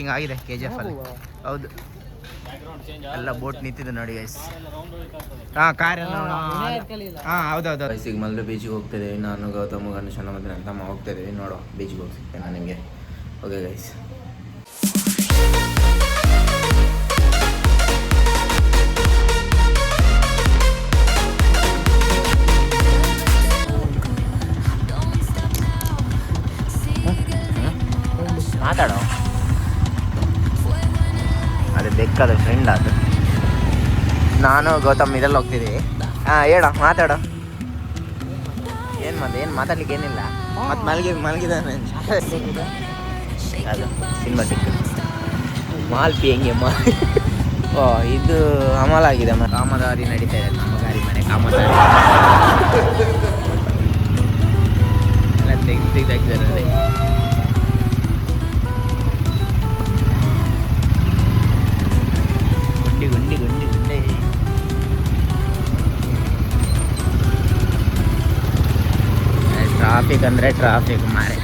ಹಿಂಗಾಗಿದೆ KGF ಅಲ್ಲಿ. ಹೌದು, ಎಲ್ಲ ಬೋಟ್ ನಿಂತಿದೆ ನೋಡಿ ಗೈಸ್. ಕಾರ್ ಹೌದೌದು. ಈಗ ಮಲ್ಲು ಬೀಚಿಗೆ ಹೋಗ್ತಿದ್ದೀವಿ. ನಾನು ಗೌತಮ್ ಗಣೇಶನ ಮತ್ತು ನನ್ನ ತಮ್ಮ ಹೋಗ್ತಾ ಇದ್ದೀವಿ. ನೋಡೋ ಬೀಚಿಗೆ ಹೋಗಿ ಸಿಗ್ತೇನೆ ನಾನು ನಿಮಗೆ. Okay guys. ಮಾತಾಡೋ, ಅದು ಬೇಕಾದ ಫ್ರೆಂಡ್ ಅದು. ನಾನು ಗೌತಮ್ ಇದೆಲ್ಲ ಹೋಗ್ತಿದ್ದೀವಿ. ಹೇಳೋ, ಮಾತಾಡೋ. ಏನು ಮಾತಾಡ್ಲಿಕ್ಕೆ ಏನಿಲ್ಲ. ಮತ್ತು ಮಲಗಿದಾನೆ ಅದು ಸಿನಿಮಾಟಿಕ್ ಮಾಲ್ಪಿ ಹೆಂಗೆ ಓ ಇದು ಅಮಲ್ ಆಗಿದೆ. ಕಾಮದಾರಿ ನಡೀತಾ ಇದೆ. ಕಾಮಗಾರಿ ಮನೆ ಕಾಮದಾರಿ ಎಲ್ಲ ತೆಗ್ದಾಕಿದ್ದಾರೆ ಅದೇ. ಗುಂಡಿ ಟ್ರಾಫಿಕ್ ಅಂದರೆ ಟ್ರಾಫಿಕ್ ಮಾರೆ.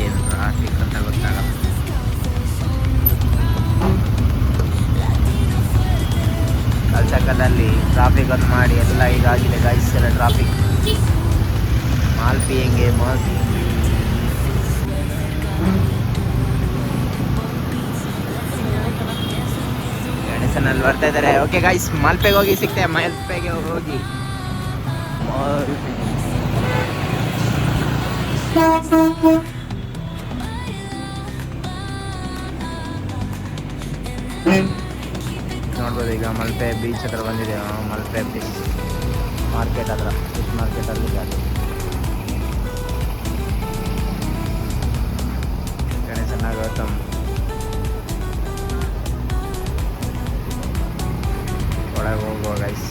ಏನು ಟ್ರಾಫಿಕ್ ಅಂತ ಗೊತ್ತಾಗಲ್ಲ. ಕಲ್ಚಕ್ಕದಲ್ಲಿ ಟ್ರಾಫಿಕ್ ಅಂತ ಮಾಡಿ ಎಲ್ಲ ಈಗಾಗಿದೆ ಗಾಯ್ಸ್. ಎಲ್ಲ ಟ್ರಾಫಿಕ್. ಮಾಲ್ಪಿ ಹೆಂಗೆ ಗಣೇಶನಲ್ಲಿ ಬರ್ತಾ ಇದ್ದಾರೆ. ಓಕೆ ಗಾಯ್ಸ್, ಮಾಲ್ಪೆಗೆ ಹೋಗಿ ಸಿಗ್ತೇವೆ. ಮಾಲ್ಪೆಗೆ ಹೋಗಿ ನೋಡ್ಬೋದು. ಈಗ ಮಲ್ಪೆ ಬೀಚ್ ಹತ್ರ ಬಂದಿದೆ. ಮಲ್ಪೆ ಬೀಚ್ ಮಾರ್ಕೆಟ್ ಹತ್ರ, ಫಿಶ್ ಮಾರ್ಕೆಟಲ್ಲಿ ಗಣೇಶನ ಗೌತಮ್ ಒಳಗೆ ಹೋಗುವ ಗೈಸ್.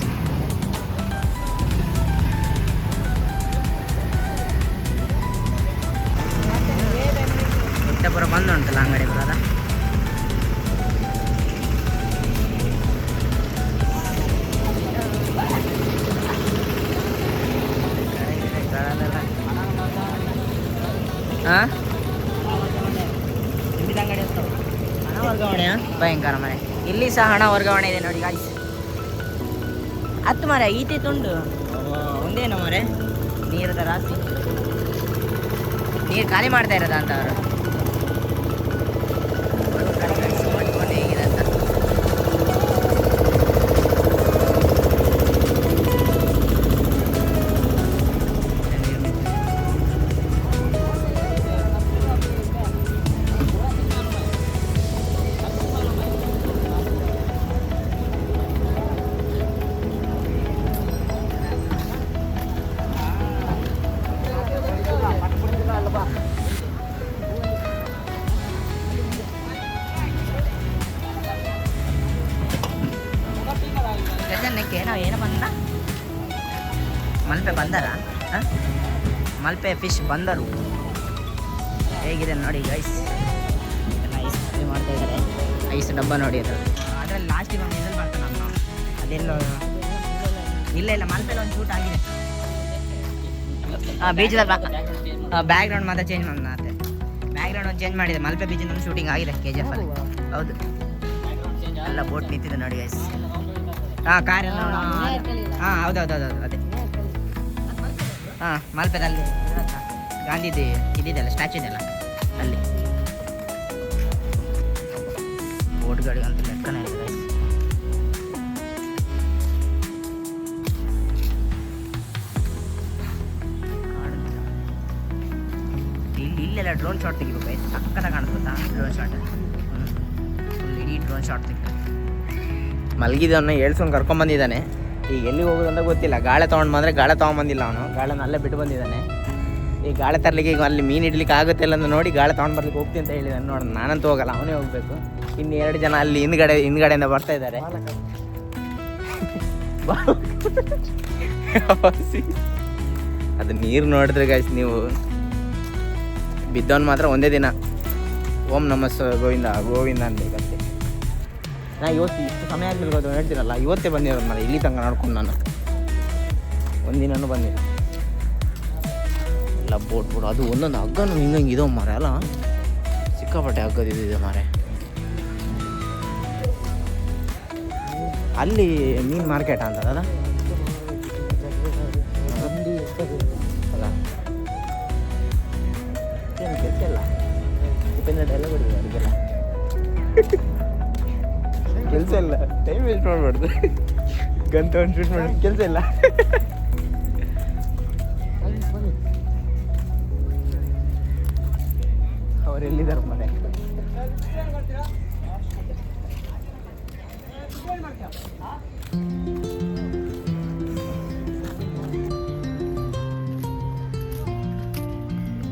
ಪುರ ಬಂದು ಉಂಟಲ್ಲ ಅಂಗಡಿ ಬರೋದ. ಹಣ ವರ್ಗಾವಣೆಯಾ? ಭಯಂಕರ ಮನೆ. ಇಲ್ಲಿ ಸಹ ಹಣ ವರ್ಗಾವಣೆ ಇದೆ ನೋಡಿ ಗಾಯ್ಸ್. 10 ಮರ ಈತಿ ತುಂಡು ಒಂದೇನೋ ಮರೆ. ನೀರದ ರಾಶಿ, ನೀರು ಖಾಲಿ ಮಾಡ್ತಾ ಇರೋದ ಅಂತ ಅವರು. ನಾವು ಏನು ಬಂದ ಮಲ್ಪೆ ಬಂದರ ಮಲ್ಪೆ ಫಿಶ್ ಬಂದರು. ಹೇಗಿದೆ ನೋಡಿ ಗೈಸ್. ಐಸ್ ಮಾಡ್ತಾ ಇದ್ದಾರೆ. ಐಸ್ ಡಬ್ಬ ನೋಡಿ ಅದು. ಅದರಲ್ಲಿ ಲಾಸ್ಟಿಗೆ ಒಂದು ಇದರಲ್ಲಿ ಬರ್ತಾನೆ ನಮ್ಮ ಅದೆಲ್ಲೋ ಇಲ್ಲ ಮಲ್ಪೆಲ್ಲ ಒಂದು ಶೂಟ್ ಆಗಿದೆ. ಬೀಚದಲ್ಲಿ ಬ್ಯಾಕ್ ಗ್ರೌಂಡ್ ಮಾತ್ರ ಚೇಂಜ್ ಮಾಡಿ ಮತ್ತೆ ಬ್ಯಾಕ್ ಗ್ರೌಂಡ್ ಒಂದು ಚೇಂಜ್ ಮಾಡಿದೆ. ಮಲ್ಪೆ ಬೀಚಿಂದ ಒಂದು ಶೂಟಿಂಗ್ ಆಗಿದೆ KGF ಅಲ್ಲಿ. ಹೌದು, ಎಲ್ಲ ಬೋಟ್ ನಿಂತಿದೆ ನೋಡಿ ಗೈಸ್. ಕಾರ್ ಹೌದೌದು ಅದೇ. ಮಲ್ಪೆದಲ್ಲಿ ಗಾಂಧಿದು ಇದಿದೆಯಲ್ಲ, ಸ್ಟ್ಯಾಚ್ಯೂ ಇದೆಯಲ್ಲ ಅಲ್ಲಿ. ಬೋಟ್ ಗಾಡಿಗಂತೂ ಲೆಕ್ಕನೇ ಇದೆ ಗೈಸ್. ಇಲ್ಲೆಲ್ಲ ಡ್ರೋನ್ ಶಾಟ್ ತೆಗಿಬೇಕು ಗೈಸ್. ಸಕ್ಕತ್ತಾಗಿ ಕಾಣಿಸ್ತಾ ಡ್ರೋನ್ ಶಾಟ್. ಇಡೀ ಡ್ರೋನ್ ಶಾಟ್ ತೆಗಿಬೇಕು. ಮಲಗಿದವನ್ನ ಏಳ್ಸ್ಕೊಂಡು ಕರ್ಕೊಂಬಂದಿದ್ದಾನೆ. ಈಗ ಎಲ್ಲಿಗೆ ಹೋಗೋದು ಅಂತ ಗೊತ್ತಿಲ್ಲ. ಗಾಳೆ ತೊಗೊಂಡು ಬಂದರೆ ಗಾಳೆ ತೊಗೊಂಬಂದಿಲ್ಲ ಅವನು. ಗಾಳೆನ ಅಲ್ಲೇ ಬಿಟ್ಟು ಬಂದಿದ್ದಾನೆ. ಈ ಗಾಳೆ ತರಲಿಕ್ಕೆ ಈಗ ಅಲ್ಲಿ ಮೀನು ಇಡ್ಲಿಕ್ಕೆ ಆಗುತ್ತೆ ಇಲ್ಲ ಅಂತ ನೋಡಿ ಗಾಳೆ ತೊಗೊಂಡು ಬರ್ಲಿಕ್ಕೆ ಹೋಗ್ತೀನಿ ಅಂತ ಹೇಳಿದ್ದಾನೆ. ನೋಡೋಣ, ನಾನಂತೂ ಹೋಗಲ್ಲ, ಅವನೇ ಹೋಗಬೇಕು. ಇನ್ನು 2 ಜನ ಅಲ್ಲಿ ಹಿಂದ್ಗಡೆಯಿಂದ ಬರ್ತಾ ಇದ್ದಾರೆ. ಅದು ನೀರು ನೋಡಿದ್ರೆ ಗಾಯ್ಸ್ ನೀವು, ಬಿದ್ದವನು ಮಾತ್ರ ಒಂದೇ ದಿನ ಓಂ ನಮಸ್ ಗೋವಿಂದ ಅನ್ಬೇಕಂತೆ. ನಾ ಇವತ್ತು ಇಷ್ಟು ಸಮಯ ಆಗಿರ್ಬೋದು ಹೇಳ್ತೀರಲ್ಲ, ಇವತ್ತೇ ಬಂದಿರೋದು ಮರ ಇಲ್ಲಿ ತನಕ ನೋಡ್ಕೊಂಡು. ನಾನು ಒಂದಿನೂ ಬಂದಿಲ್ಲ. ಎಲ್ಲ ಬೋಟ್ ಅದು ಒಂದೊಂದು ಹಗ್ಗನೂ ಹಿಂಗಂಗೆ ಇದೋ ಮರ ಅಲ್ಲ, ಸಿಕ್ಕಾಪಟ್ಟೆ ಹಗ್ಗದಿದೆ ಮಾರೆ. ಅಲ್ಲಿ ಮೀನು ಮಾರ್ಕೆಟ್ ಅಂತದಲ್ಲ ಅಲ್ಲ ಏನು ಕೆಲಸ ಇಲ್ಲ ಡಿಪೆಂಡೆಂಟ್ ಎಲ್ಲ ಕೊಡಿದೆ ಅದಕ್ಕೆಲ್ಲ ಕೆಲಸ ಇಲ್ಲ ಟೈಮ್ ವೇಸ್ಟ್ ಮಾಡಬಾರ್ದು ಗಂತ ಒಂದು ಶೂಟ್ ಮಾಡಿ ಕೆಲಸ ಇಲ್ಲ ಅವ್ರು ಎಲ್ಲಿದ್ದಾರೆ ಮನೆ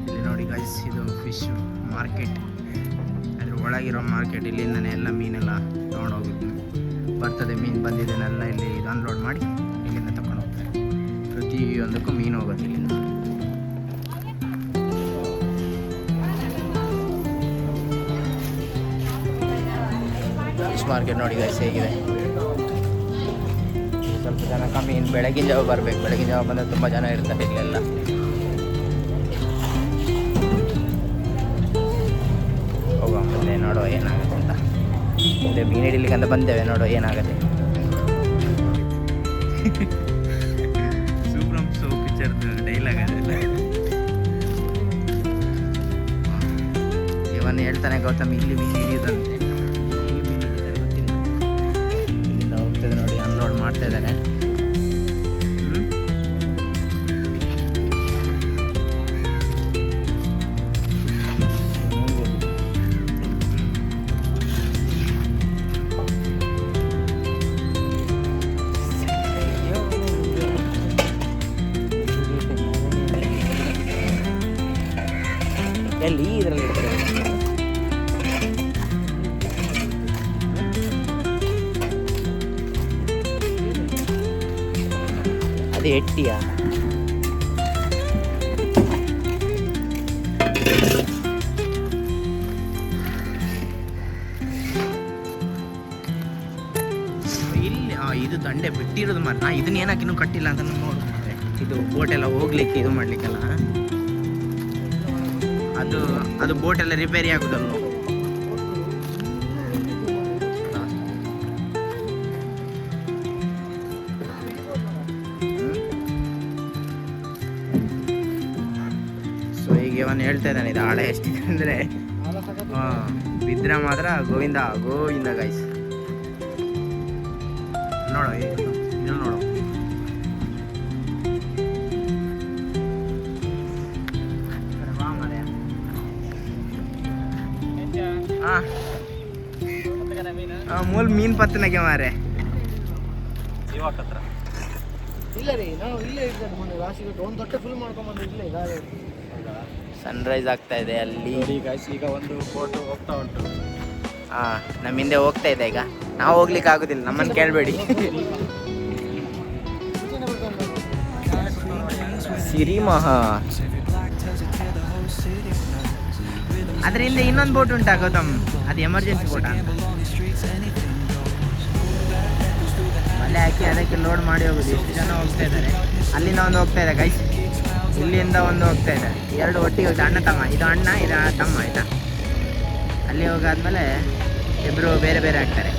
ಇಲ್ಲಿ ನೋಡಿ ಗೈಸ್ ಇದು ಫಿಶ್ ಮಾರ್ಕೆಟ್ ಅದ್ರ ಒಳಗಿರೋ ಮಾರ್ಕೆಟ್ ಇಲ್ಲಿಂದನೇ ಎಲ್ಲ ಮೀನೆಲ್ಲ ತೊಗೊಂಡೋಗಿದ್ದು ಬರ್ತದೆ ಮೀನು ಬಂದಿದ್ದನ್ನೆಲ್ಲ ಇಲ್ಲಿ ಇದು ಅನ್ಲೋಡ್ ಮಾಡಿ ಇಲ್ಲಿಂದ ತಗೊಂಡು ಹೋಗ್ತಾರೆ ಪ್ರತಿಯೊಂದಕ್ಕೂ ಮೀನು ಹೋಗುತ್ತೆ ಇಲ್ಲಿಂದ ಫಿಶ್ ಮಾರ್ಕೆಟ್ ನೋಡಿ ಗೈಸ್ ಹೇಗಿದೆ ಸ್ವಲ್ಪ ಜನ ಕಮ್ಮಿ ಇನ್ನು ಬೆಳಗಿನ ಜಾವ ಬರಬೇಕು ಬೆಳಗಿನ ಜಾವ ಬಂದರೆ ತುಂಬ ಜನ ಇರ್ತಾರೆ ಇಲ್ಲೆಲ್ಲ ಹೋಗುವ ಮುಂದೆ ನೋಡುವ ಏನಾಗುತ್ತೆ ಅಂತ ಮುಂದೆ ಮೀನು ಹಿಡಿಲಿಕ್ಕೆ ಅಂತ ಬಂದೇವೆ ನೋಡುವ ಏನಾಗುತ್ತೆ ಸೂಪ್ರಮ್ ಸೋ ಪಿಕ್ಚರ್ದು ಡೈಲಾಗ್ ಅದೆಲ್ಲ ಇವನ್ನ ಹೇಳ್ತಾನೆ ಗೌತಮ್ ಇಲ್ಲಿ ಮೀನು ಹಿಡಿಯೋದಂತೆ ಇಲ್ಲಿಂದ ಹೋಗ್ತದೆ ನೋಡಿ ಅನ್ಲೋಡ್ ಮಾಡ್ತಾ ಇದ್ದಾರೆ ಎಲ್ಲಿ ಇದರಲ್ಲಿ ಅದು ಎಟ್ಟಿಯಾ ಇಲ್ಲಿ ಇದು ದಂಡೆ ಬಿಟ್ಟಿರೋದು ಮಾತ್ರ ಇದನ್ನ ಏನಕ್ಕೆ ಇನ್ನೂ ಕಟ್ಟಿಲ್ಲ ಅಂತ ನೋಡು ಇದು ಬೋಟ್ ಎಲ್ಲ ಹೋಗ್ಲಿಕ್ಕೆ ಇದು ಮಾಡ್ಲಿಕ್ಕೆಲ್ಲ ಅದು ಬೋಟ್ ಎಲ್ಲ ರಿಪೇರಿ ಆಗುದಲ್ಲ ಸೊ ಈಗ ಇವನು ಹೇಳ್ತಾ ಇದ್ದಾನೆ ಇದು ಆಳ ಎಷ್ಟಿದೆ ಅಂದರೆ ಬಿದ್ರೆ ಮಾತ್ರ ಗೋವಿಂದ ಗೋವಿಂದ ಗೈಸ್ ನೋಡೋ ಇಲ್ಲಿ ನೋಡು ಮೂಲ ಮೀನು ಪತ್ತನಕ್ಕೆ ಮಾರೆ ಇಲ್ಲ ರೀ ನಾವು ಇಲ್ಲೇ ಇರ್ತದೆ ಮೊನ್ನೆ ರಾಶಿಗೆ ಒಂದು ತೊಟ್ಟೆ ಫುಲ್ ಮಾಡ್ಕೊಂಡ್ಬಂದು ಇಲ್ಲೇ ಗಾಳಿ ಸನ್ರೈಸ್ ಆಗ್ತಾ ಇದೆ ಅಲ್ಲಿ ಈಗ ಒಂದು ಬೋಟ್ ಹೋಗ್ತಾ ಉಂಟು ನಮ್ಮ ಹಿಂದೆ ಹೋಗ್ತಾ ಇದೆ ಈಗ ನಾವು ಹೋಗ್ಲಿಕ್ಕೆ ಆಗುದಿಲ್ಲ ನಮ್ಮನ್ನು ಕೇಳಬೇಡಿ ಸಿರಿಮಹಾ ಅದ್ರ ಹಿಂದೆ ಇನ್ನೊಂದು ಬೋಟ್ ಉಂಟಾ ಗೌತಮ್ ಅದು ಎಮರ್ಜೆನ್ಸಿ ಬೋಟ್ ಮಳೆ ಹಾಕಿ ಅದಕ್ಕೆ ಲೋಡ್ ಮಾಡಿ ಹೋಗುದು ಎಷ್ಟು ಜನ ಹೋಗ್ತಾ ಇದ್ದಾರೆ ಅಲ್ಲಿಂದ ಒಂದು ಹೋಗ್ತಾ ಇದೆ ಗೈಸ್ ಇಲ್ಲಿಂದ ಒಂದು ಹೋಗ್ತಾ ಇದೆ ಎರಡು ಒಟ್ಟಿಗೆ ಹೋಗ್ತಾ ಅಣ್ಣ ತಮ್ಮ ಇದು ಅಣ್ಣ ಇದು ತಮ್ಮ ಆಯ್ತಾ ಅಲ್ಲಿ ಹೋಗಾದ್ಮೇಲೆ ಇಬ್ಬರು ಬೇರೆ ಬೇರೆ ಆಗ್ತಾರೆ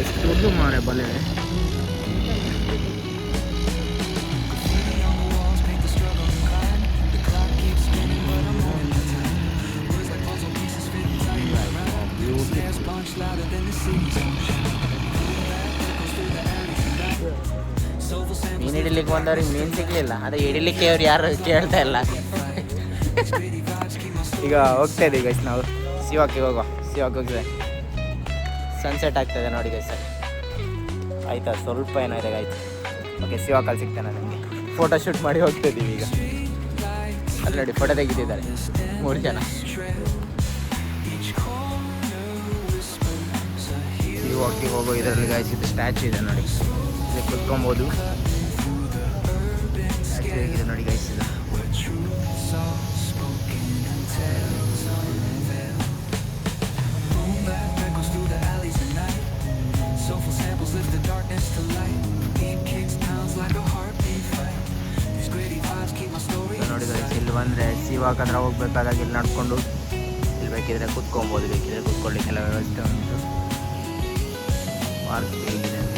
ಎಷ್ಟು ದೊಡ್ಡ ಮಾರೆ ಬಲೆ ಮೀನು ಹಿಡಿಲಿಕ್ಕೆ ಬಂದವ್ರಿಗೆ ಮೀನು ಸಿಗ್ಲಿಲ್ಲ ಅದೇ ಹಿಡಿಲಿಕ್ಕೆ ಅವ್ರು ಯಾರು ಕೇಳ್ತಾ ಇಲ್ಲ ಈಗ ಹೋಗ್ತಾ ಇದ್ದೀವಿ ಗೈಸ್ ನಾವು ಶಿವಕ್ಕೆ ಹೋಗುವ ಶಿವಕ್ಕೆ ಹೋಗಿದೆ ಸನ್ಸೆಟ್ ಆಗ್ತಾಯಿದೆ ನೋಡಿ ಗೈಸ್ ಆಯ್ತಾ ಸ್ವಲ್ಪ ಏನಾಗಿದೆ ಆಯ್ತು ಓಕೆ ಶಿವಕಲ್ಲಿ ಸಿಗ್ತಾನೆ ನನಗೆ ಫೋಟೋ ಶೂಟ್ ಮಾಡಿ ಹೋಗ್ತಾ ಇದ್ದೀವಿ ಈಗ ಅಲ್ಲಿ ನೋಡಿ ಫೋಟೋ ತೆಗಿತಿದ್ದಾರೆ 3 ಜನ ಶಿವಕ್ಕೆ ಹೋಗೋ ಇದರಲ್ಲಿ ಗೈಸ್ ಇದು ಸ್ಟ್ಯಾಚು ಇದೆ ನೋಡಿ ಇಲ್ಲಿ ಕುತ್ಕೊಬೋದು ಸ್ಟ್ಯಾಚು ಹೇಗಿದೆ ನೋಡಿ ಗೈಸ್ ಇದು ನೋಡಿ ಗೈಸ್ ಇಲ್ಲಿ ಬಂದರೆ ಶಿವಾಕಂದ್ರೆ ಹೋಗ್ಬೇಕಾದಾಗ ಇಲ್ಲಿ ನಡ್ಕೊಂಡು ಇಲ್ಲಿ ಬೇಕಿದ್ರೆ ಕುತ್ಕೊಬೋದು ಬೇಕಿದ್ರೆ ಕುತ್ಕೊಳ್ಳಿಕ್ಕೆಲ್ಲ ವ್ಯವಸ್ಥೆ ಉಂಟು ಪಾರ್ಕ್ ಹೇಗಿದೆ ಅಂತ.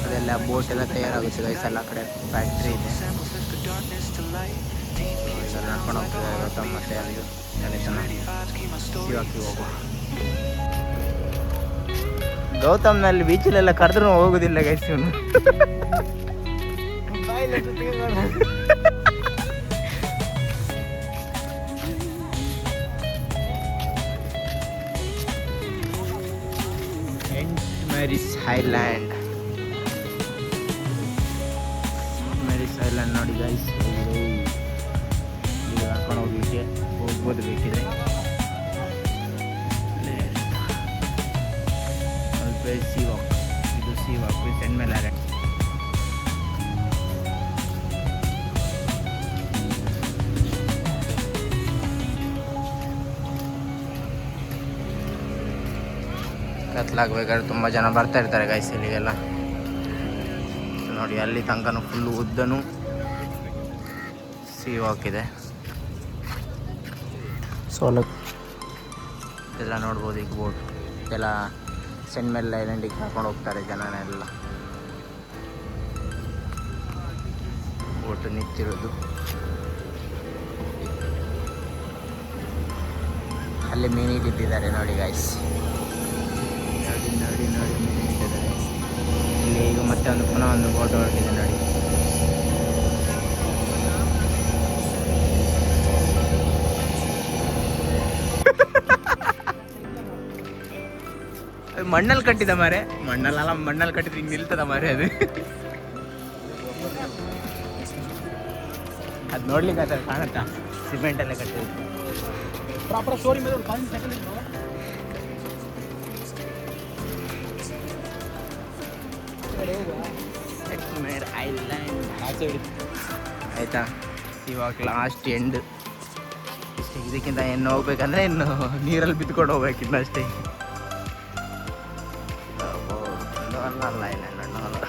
ಅದೆಲ್ಲ ಬೋಟ್ ಎಲ್ಲ ತಯಾರಾಗುತ್ತೆ ಗೈಸ್. ಎಲ್ಲ ಕಡೆ ಫ್ಯಾಕ್ಟ್ರಿ ಇದೆ. ನಡ್ಕೊಂಡು ಹೋಗ್ತಿದ್ದಾರೆ ಗೌತಮ್ ಮತ್ತೆ ಅಲ್ಲಿ ಶಿವಾಕಿ ಹೋಗುವ. ಗೌತಮ್ನಲ್ಲಿ ಬೀಚಲ್ಲೆಲ್ಲ ಕರೆದ್ರೂ ಹೋಗೋದಿಲ್ಲ ಗೈಸ್ ಇವನು. ಸೇಂಟ್ ಮೇರಿಸ್ ಐಲ್ಯಾಂಡ್ ನೋಡಿ ಗೈಸ್. ಇಲ್ಲಿ ಕರ್ಕೊಂಡು ಹೋಗ್ಲಿಕ್ಕೆ ಹೋಗ್ಬೋದು ಬೇಕಿದ್ರೆ. ಸಿ ವಾಕ್, ಇದು ಸಿ ವಾಕ್ ಸೆಂಟ್ ಮೇಲ್ ಐಲ್ಯಾಂಡ್. ಕತ್ಲಾಗಬೇಕಾದ್ರೆ ತುಂಬ ಜನ ಬರ್ತಾ ಇರ್ತಾರೆ ಗೈಸ್ ಇಲ್ಲಿಗೆಲ್ಲ. ನೋಡಿ ಅಲ್ಲಿ ತನಕನೂ ಫುಲ್ಲು ಉದ್ದನೂ ಸಿ ವಾಕ್ ಇದೆ. ಎಲ್ಲ ನೋಡ್ಬೋದು. ಈಗ ಬೋಟ್ ಎಲ್ಲ ಸೆಂಟ್ ಮೇಲ್ ಐಲ್ಯಾಂಡಿಗೆ ಕರ್ಕೊಂಡು ಹೋಗ್ತಾರೆ ಜನನೆಲ್ಲ. ಬೋಟ್ ನಿಂತಿರೋದು ಅಲ್ಲಿ ಮೀನು ಇಟ್ಟಿದ್ದಾರೆ ನೋಡಿ ಗೈಸ್. ನೋಡಿ ಮೀನು ಇಟ್ಟಿದ್ದಾರೆ ಇಲ್ಲಿ. ಈಗ ಮತ್ತೆ ಪುನಃ ಒಂದು ಬೋಟ್ ಹೊರಟಿದೆ ನೋಡಿ. ಮಣ್ಣಲ್ಲಿ ಕಟ್ಟಿದ ಮಾರೆ. ಮಣ್ಣಲ್ಲಿ ಕಟ್ಟಿದ್ರೆ ಹಿಂಗೆ ನಿಲ್ತದ ಮಾರೆ ಅದು. ಅದು ನೋಡ್ಲಿಕ್ಕೆ ಆ ಥರ ಕಾಣುತ್ತಾ? ಸಿಮೆಂಟಲ್ಲೇ ಕಟ್ಟಿದ್ರು. ಪ್ರಾಪರ್ ಸ್ಟೋರಿ ಮೇಲೆ ಒಂದು 5 ಸೆಕೆಂಡ್ ಇತ್ತು. ಐಲ್ಯಾಂಡ್ ಆಯಿತಾ? ಇವಾಗ ಲಾಸ್ಟ್ ಎಂಡ್ ಇಷ್ಟೇ. ಇದಕ್ಕಿಂತ ಇನ್ನು ಹೋಗ್ಬೇಕಂದ್ರೆ ಇನ್ನು ನೀರಲ್ಲಿ ಬಿತ್ಕೊಂಡು ಹೋಗ್ಬೇಕು ಇನ್ನಷ್ಟೇ. ಅಲ್ಲ ಐಲ್ಯಾಂಡ್ ಅಲ್ಲ.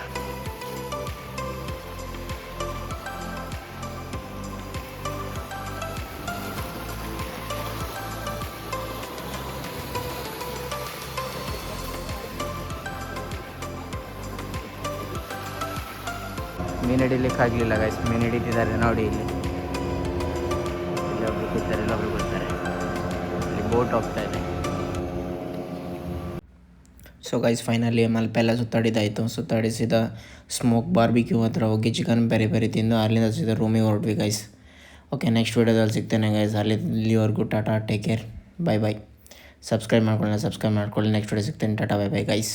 ಮೀನು ಹಿಡಿಲಿಕ್ಕೆ ಆಗಲಿಲ್ಲ ಗೈಸ್. ಮೀನು ಹಿಡಿತಿದ್ದಾರೆ ನೋಡಿ ಇಲ್ಲಿ. ಇಲ್ಲೊಬ್ರು ಕೂತಾರೆ, ಇಲ್ಲೊಬ್ರು ಕೂತಾರೆ. ಇಲ್ಲಿ ಬೋಟ್ ಹೋಗ್ತಾ ಇದೆ. ಸೊ ಗೈಸ್ ಫೈನಲಿ ಮಲ್ಪೆಲ್ಲ ಸುತ್ತಾಡಿದಾಯಿತು. ಸುತ್ತಾಡಿಸಿದ ಸ್ಮೋಕ್ ಬಾರ್ಬಿಕ್ಯೂ ಹತ್ರ ಹೋಗಿ ಚಿಕನ್ ಪೆರಿ ತಿಂದು ಅಲ್ಲಿಂದ ಸೀದಾ ರೂಮಿಗೆ ಹೊರಟ್ವಿ ಗೈಸ್. ಓಕೆ, ನೆಕ್ಸ್ಟ್ ವೀಡಿಯೋದಲ್ಲಿ ಸಿಗ್ತೇನೆ ಗೈಸ್. ಅಲ್ಲಿವರೆಗೂ tata, take care, bye. Subscribe ಮಾಡ್ಕೊಳ್ಳಿ. ನೆಕ್ಸ್ಟ್ ವೀಡಿಯೋ ಸಿಗ್ತೇನೆ. Tata, bye guys.